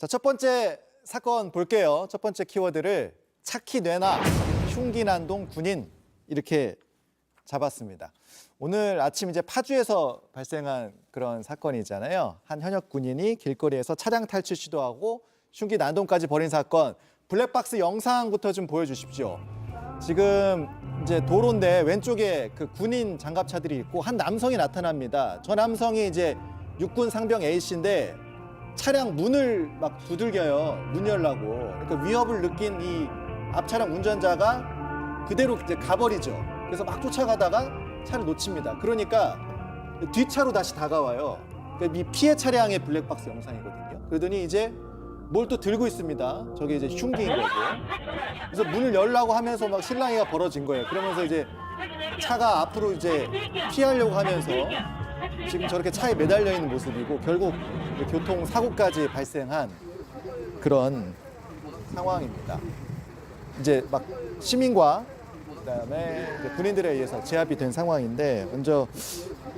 자, 첫 번째 사건 볼게요. 첫 번째 키워드를 차키 뇌나 흉기 난동 군인 이렇게 잡았습니다. 오늘 아침 이제 파주에서 발생한 그런 사건이잖아요. 한 현역 군인이 길거리에서 차량 탈취 시도하고 흉기 난동까지 벌인 사건. 블랙박스 영상부터 좀 보여주십시오. 지금 이제 도로인데 왼쪽에 그 군인 장갑차들이 있고 한 남성이 나타납니다. 저 남성이 이제 육군 상병 A씨인데 차량 문을 막 두들겨요. 문 열라고. 그러니까 위협을 느낀 이 앞차량 운전자가 그대로 이제 가버리죠. 그래서 막 쫓아가다가 차를 놓칩니다. 그러니까 뒷차로 다시 다가와요. 그러니까 이 피해 차량의 블랙박스 영상이거든요. 그러더니 이제 뭘 또 들고 있습니다. 저게 이제 흉기인 거고. 그래서 문을 열라고 하면서 막 실랑이가 벌어진 거예요. 그러면서 이제 차가 앞으로 이제 피하려고 하면서 지금 저렇게 차에 매달려 있는 모습이고 결국 교통사고까지 발생한 그런 상황입니다. 이제 막 시민과 그다음에 이제 군인들에 의해서 제압이 된 상황인데 먼저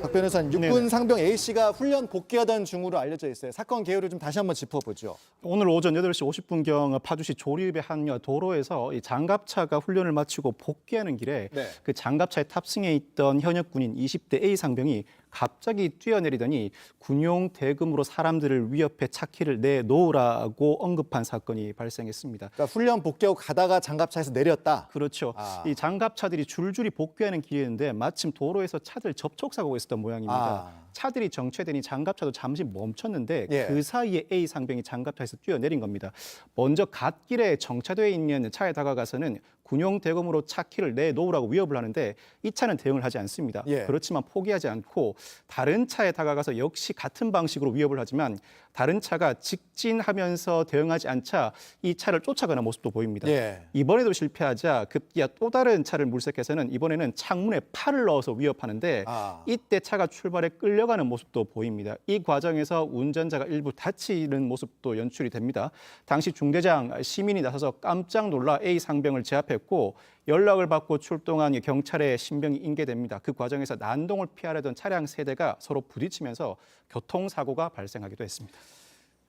박 변호사님, 육군 상병 A씨가 훈련 복귀하던 중으로 알려져 있어요. 사건 개요를 좀 다시 한번 짚어보죠. 오늘 오전 8시 50분경 파주시 조립의 한 도로에서 이 장갑차가 훈련을 마치고 복귀하는 길에 그 장갑차에 탑승해 있던 현역 군인 20대 A 상병이 갑자기 뛰어내리더니 군용 대금으로 사람들을 위협해 차키를 내놓으라고 언급한 사건이 발생했습니다. 그러니까 훈련 복귀하고 가다가 장갑차에서 내렸다. 그렇죠. 이 장갑차들이 줄줄이 복귀하는 길이었는데 마침 도로에서 차들 접촉 사고가 있었던 모양입니다. 차들이 정체되니 장갑차도 잠시 멈췄는데 그 사이에 A 상병이 장갑차에서 뛰어내린 겁니다. 먼저 갓길에 정차되어 있는 차에 다가가서는 군용 대검으로 차 키를 내놓으라고 위협을 하는데 이 차는 대응을 하지 않습니다. 그렇지만 포기하지 않고 다른 차에 다가가서 역시 같은 방식으로 위협을 하지만 다른 차가 직진하면서 대응하지 않자 이 차를 쫓아가는 모습도 보입니다. 이번에도 실패하자 급기야 또 다른 차를 물색해서는 이번에는 창문에 팔을 넣어서 위협하는데 이때 차가 출발해 끌려가는 모습도 보입니다. 이 과정에서 운전자가 일부 다치는 모습도 연출이 됩니다. 당시 중대장 시민이 나서서 깜짝 놀라 A 상병을 제압했고 연락을 받고 출동한 경찰의 신병이 인계됩니다. 그 과정에서 난동을 피하려던 차량 세 대가 서로 부딪히면서 교통사고가 발생하기도 했습니다.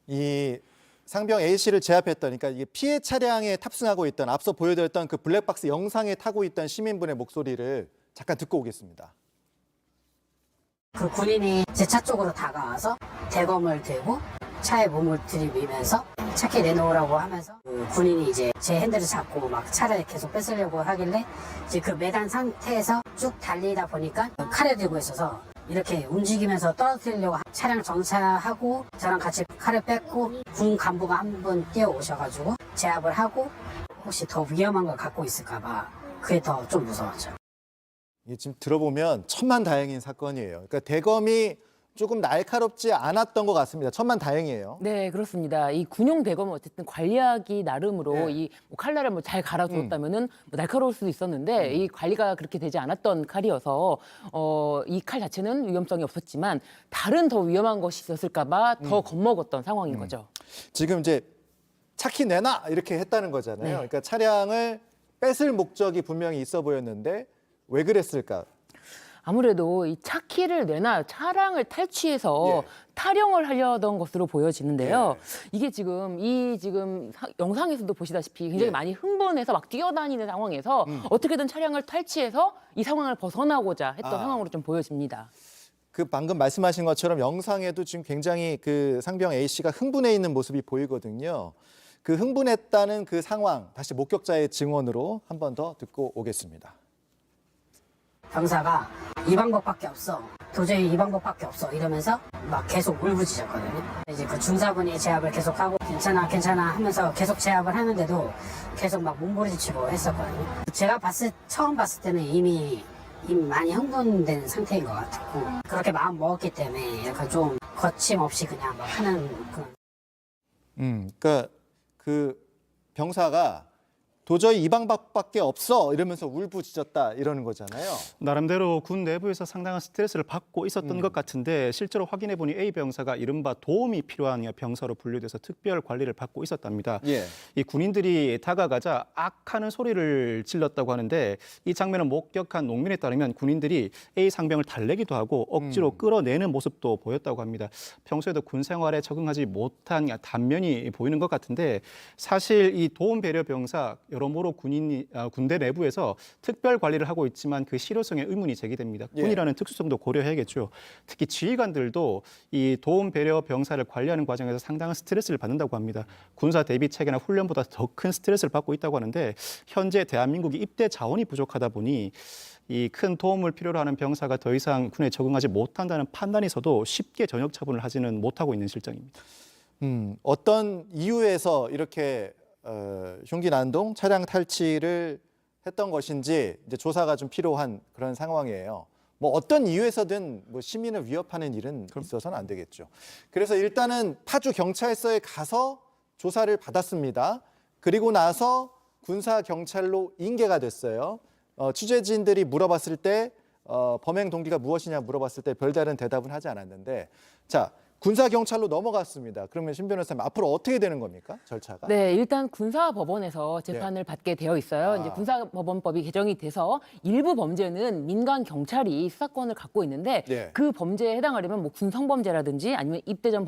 이 상병 A씨를 제압했던, 그러니까 이게 피해 차량에 탑승하고 있던 앞서 보여드렸던 그 블랙박스 영상에 타고 있던 시민분의 목소리를 잠깐 듣고 오겠습니다. 그 군인이 제 차 쪽으로 다가와서 대검을 들고 차에 몸을 들이밀면서 차키 내놓으라고 하면서 그 군인이 이제 제 핸들을 잡고 막 차를 계속 뺏으려고 하길래 이제 그 매단 상태에서 쭉 달리다 보니까 칼을 들고 있어서 이렇게 움직이면서 떨어뜨리려고 차량 정차하고 저랑 같이 칼을 뺐고 군 간부가 한 분 뛰어오셔가지고 제압을 하고 혹시 더 위험한 걸 갖고 있을까 봐 그게 더 좀 무서웠죠. 이게 지금 들어보면 천만다행인 사건이에요. 그러니까 대검이 조금 날카롭지 않았던 것 같습니다. 천만다행이에요. 네, 그렇습니다. 이 군용 대검은 어쨌든 관리하기 나름으로 이 칼날을 뭐 잘 갈아주었다면은 뭐 날카로울 수도 있었는데 이 관리가 그렇게 되지 않았던 칼이어서 이 칼 자체는 위험성이 없었지만 다른 더 위험한 것이 있었을까봐 더 겁먹었던 상황인 거죠. 지금 이제 차키 내놔 이렇게 했다는 거잖아요. 그러니까 차량을 뺏을 목적이 분명히 있어 보였는데 왜 그랬을까? 아무래도 이 차키를 내나 차량을 탈취해서 탈영을 하려던 것으로 보여지는데요. 이게 지금 영상에서도 보시다시피 굉장히 많이 흥분해서 막 뛰어다니는 상황에서 어떻게든 차량을 탈취해서 이 상황을 벗어나고자 했던 상황으로 좀 보여집니다. 그 방금 말씀하신 것처럼 영상에도 지금 굉장히 그 상병 A씨가 흥분해 있는 모습이 보이거든요. 그 흥분했다는 그 상황 다시 목격자의 증언으로 한 번 더 듣고 오겠습니다. 병사가 이 방법밖에 없어. 도저히 이 방법밖에 없어. 이러면서 막 계속 울부짖었거든요. 이제 그 중사분이 제압을 계속하고 괜찮아 괜찮아 하면서 계속 제압을 하는데도 계속 막 몸부림치고 했었거든요. 제가 처음 봤을 때는 이미 많이 흥분된 상태인 것 같았고 그렇게 마음 먹었기 때문에 약간 좀 거침없이 그냥 막 하는 그런. 그러니까 그 병사가 도저히 이 방법밖에 없어 이러면서 울부짖었다 이러는 거잖아요. 나름대로 군 내부에서 상당한 스트레스를 받고 있었던 것 같은데 실제로 확인해 보니 A 병사가 이른바 도움이 필요한 병사로 분류돼서 특별 관리를 받고 있었답니다. 예. 이 군인들이 다가가자 악하는 소리를 질렀다고 하는데 이 장면을 목격한 농민에 따르면 군인들이 A 상병을 달래기도 하고 억지로 끌어내는 모습도 보였다고 합니다. 평소에도 군 생활에 적응하지 못한 단면이 보이는 것 같은데 사실 이 도움 배려 병사 여러모로 군대 내부에서 특별 관리를 하고 있지만 그 실효성에 의문이 제기됩니다. 군이라는 특수성도 고려해야겠죠. 특히 지휘관들도 이 도움 배려 병사를 관리하는 과정에서 상당한 스트레스를 받는다고 합니다. 군사 대비 체계나 훈련보다 더 큰 스트레스를 받고 있다고 하는데 현재 대한민국이 입대 자원이 부족하다 보니 이 큰 도움을 필요로 하는 병사가 더 이상 군에 적응하지 못한다는 판단에서도 쉽게 전역 처분을 하지는 못하고 있는 실정입니다. 어떤 이유에서 이렇게 흉기 난동, 차량 탈취를 했던 것인지 이제 조사가 좀 필요한 그런 상황이에요. 뭐 어떤 이유에서든 뭐 시민을 위협하는 일은 있어서는 안 되겠죠. 그래서 일단은 파주 경찰서에 가서 조사를 받았습니다. 그리고 나서 군사 경찰로 인계가 됐어요. 취재진들이 물어봤을 때 범행 동기가 무엇이냐 물어봤을 때 별다른 대답은 하지 않았는데, 자. 군사 경찰로 넘어갔습니다. 그러면 신 변호사님 앞으로 어떻게 되는 겁니까? 절차가? 네, 일단 군사법원에서 재판을 받게 되어 있어요. 이제 군사법원법이 개정이 돼서 일부 범죄는 민간 경찰이 수사권을 갖고 있는데 그 범죄에 해당하려면 뭐 군성범죄라든지 아니면 입대 전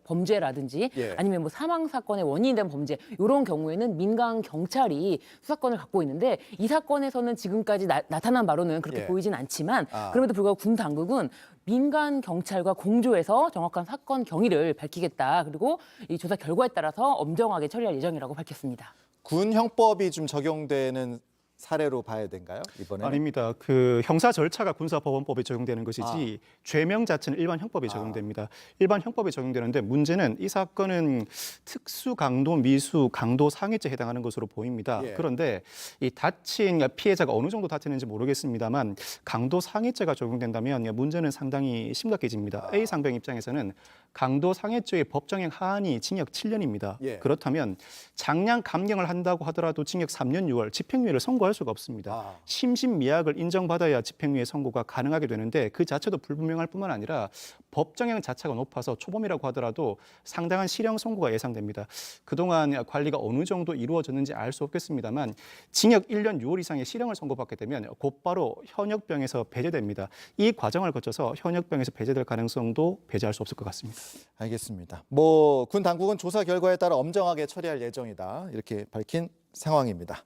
범죄라든지 아니면 뭐 사망 사건의 원인이 된 범죄 이런 경우에는 민간 경찰이 수사권을 갖고 있는데 이 사건에서는 지금까지 나타난 바로는 그렇게 보이진 않지만 그럼에도 불구하고 군 당국은 민간 경찰과 공조해서 정확한 사건 경위를 밝히겠다. 그리고 이 조사 결과에 따라서 엄정하게 처리할 예정이라고 밝혔습니다. 군 형법이 좀 적용되는 사례로 봐야 된가요? 이번에? 아닙니다. 그 형사 절차가 군사법원법에 적용되는 것이지 죄명 자체는 일반 형법에 적용됩니다. 일반 형법에 적용되는데 문제는 이 사건은 특수 강도 미수 강도 상해죄에 해당하는 것으로 보입니다. 그런데 이 다친 피해자가 어느 정도 다쳤는지 모르겠습니다만 강도 상해죄가 적용된다면 문제는 상당히 심각해집니다. A 상병 입장에서는 강도 상해죄의 법정형 하한이 징역 7년입니다. 그렇다면 장량 감경을 한다고 하더라도 징역 3년 6월 집행유예를 선고할 수가 없습니다. 심신미약을 인정받아야 집행유예 선고가 가능하게 되는데 그 자체도 불분명할 뿐만 아니라 법정형 자체가 높아서 초범이라고 하더라도 상당한 실형 선고가 예상됩니다. 그동안 관리가 어느 정도 이루어졌는지 알 수 없겠습니다만 징역 1년 6월 이상의 실형을 선고받게 되면 곧바로 현역병에서 배제됩니다. 이 과정을 거쳐서 현역병에서 배제될 가능성도 배제할 수 없을 것 같습니다. 알겠습니다. 뭐 군 당국은 조사 결과에 따라 엄정하게 처리할 예정이다. 이렇게 밝힌 상황입니다.